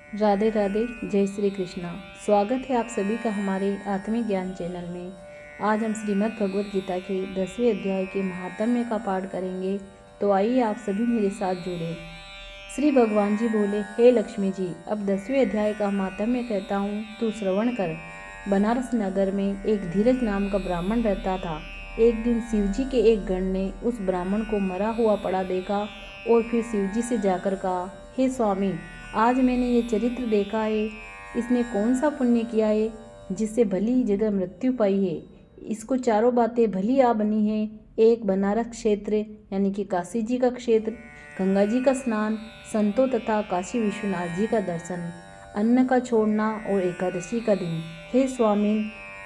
राधे राधे, जय श्री कृष्णा। स्वागत है आप सभी का हमारे आत्मिक ज्ञान चैनल में। आज हम श्रीमद् भगवद गीता के 10वें अध्याय के महात्म्य का पाठ करेंगे, तो आइए आप सभी मेरे साथ जुड़े। श्री भगवान जी बोले, हे लक्ष्मी जी, अब 10वें अध्याय का महात्म्य कहता हूँ, तू श्रवण कर। बनारस नगर में एक धीरज नाम का ब्राह्मण रहता था। एक दिन शिव जी के एक गण ने उस ब्राह्मण को मरा हुआ पड़ा देखा और फिर शिव जी से जाकर कहा, हे स्वामी, आज मैंने ये चरित्र देखा है। इसने कौन सा पुण्य किया है जिससे भली जगह मृत्यु पाई है। इसको चारों बातें भली आ बनी है। एक, बनारस क्षेत्र यानी कि काशी जी का क्षेत्र, गंगा जी का स्नान, संतों तथा काशी विश्वनाथ जी का दर्शन, अन्न का छोड़ना और एकादशी का दिन। हे स्वामी,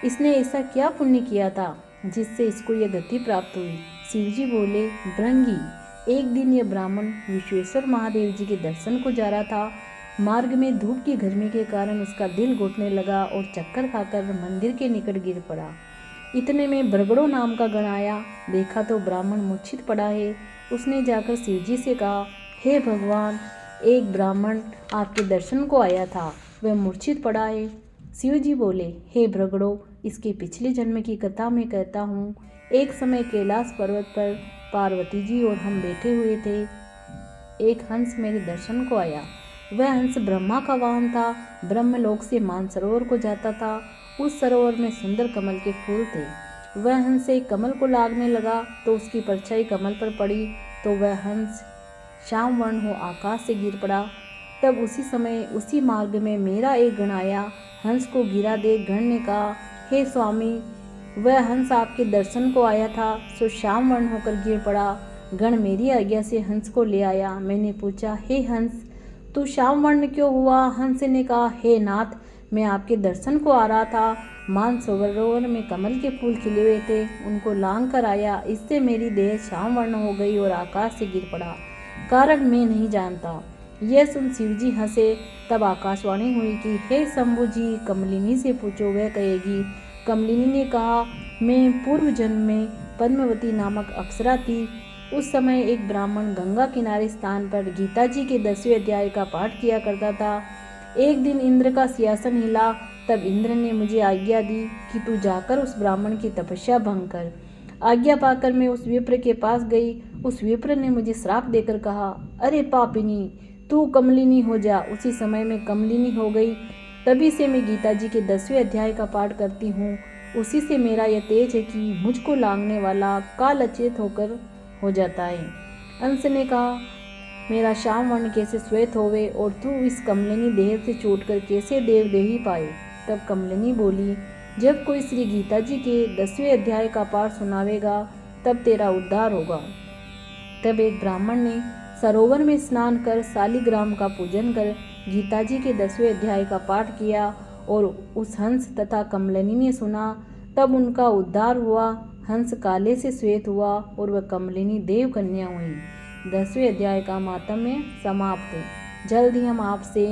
इसने ऐसा क्या पुण्य किया था जिससे इसको यह गति प्राप्त हुई। शिव जी बोले, भृंगी, एक दिन यह ब्राह्मण विश्वेश्वर महादेव जी के दर्शन को जा रहा था। मार्ग में धूप की गर्मी के कारण उसका दिल घुटने लगा और चक्कर खाकर मंदिर के निकट गिर पड़ा। इतने में भृगड़ो नाम का गण आया। देखा तो ब्राह्मण मूर्छित पड़ा है। उसने जाकर शिव जी से कहा, हे भगवान, एक ब्राह्मण आपके दर्शन को आया था, वह मूर्छित पड़ा है। शिव जी बोले, हे भृगड़ो, इसके पिछले जन्म की कथा मैं कहता हूँ। एक समय कैलाश पर्वत पर पार्वती जी और हम बैठे हुए थे। एक हंस मेरे दर्शन को आया। वह हंस ब्रह्मा का वाहन था। ब्रह्मलोक से मानसरोवर को जाता था। उस सरोवर में सुंदर कमल के फूल थे। वह हंस एक कमल को लागने लगा तो उसकी परछाई कमल पर पड़ी, तो वह हंस श्याम वर्ण हो आकाश से गिर पड़ा। तब उसी समय उसी मार्ग में मेरा एक गण आया। हंस को गिरा देख गण ने कहा, हे स्वामी, वह हंस आपके दर्शन को आया था, सो श्याम वर्ण होकर गिर पड़ा। गण मेरी आज्ञा से हंस को ले आया। मैंने पूछा, हे हंस, तू श्याम वर्ण क्यों हुआ। हंस ने कहा, हे नाथ, मैं आपके दर्शन को आ रहा था। मानसरोवर में कमल के फूल खिले हुए थे, उनको लांग कर आया। इससे मेरी देह श्याम वर्ण हो गई और आकाश से गिर पड़ा। कारण मैं नहीं जानता। यह सुन शिव जी हंसे। तब आकाशवाणी हुई कि हे शंभु जी, कमलिनी से पूछो, वह कहेगी। कमलिनी ने कहा, मैं पूर्व जन्म में पद्मावती नामक अप्सरा थी। उस समय एक ब्राह्मण गंगा किनारे स्थान पर गीता जी के 10वें अध्याय का पाठ किया करता था। एक दिन इंद्र का सिंहासन हिला। तब इंद्र ने मुझे आज्ञा दी कि तू जाकर उस ब्राह्मण की तपस्या भंग कर। आज्ञा पाकर मैं उस विप्र के पास गई। उस विप्र ने मुझे श्राप देकर कहा, अरे पापिनी, तू कमलिनी हो जा। उसी समय में कमलिनी हो गई। तभी से मैं गीता जी के 10वें अध्याय का पाठ करती हूँ। उसी से मेरा यह तेज है कि मुझको लांघने वाला काल अचेत होकर हो जाता है। अंश ने कहा, मेरा श्याम वर्ण कैसे श्वेत होवे और तू इस कमलिनी देह से छूटकर कैसे देवदेही पाए। तब कमलिनी बोली, जब कोई श्री गीता जी के 10वें अध्याय का पाठ सुनावेगा तब तेरा उद्धार होगा। तब एक ब्राह्मण ने सरोवर में स्नान कर शालिग्राम का पूजन कर गीता जी के 10वें अध्याय का पाठ किया और उस हंस तथा कमलिनी ने सुना। तब उनका उद्धार हुआ। हंस काले से श्वेत हुआ और वह कमलिनी देव कन्या हुई। 10वें अध्याय का महात्म्य समाप्त। जल्द ही हम आपसे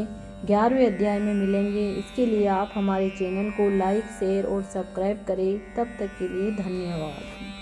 11वें अध्याय में मिलेंगे। इसके लिए आप हमारे चैनल को लाइक, शेयर और सब्सक्राइब करें। तब तक के लिए धन्यवाद।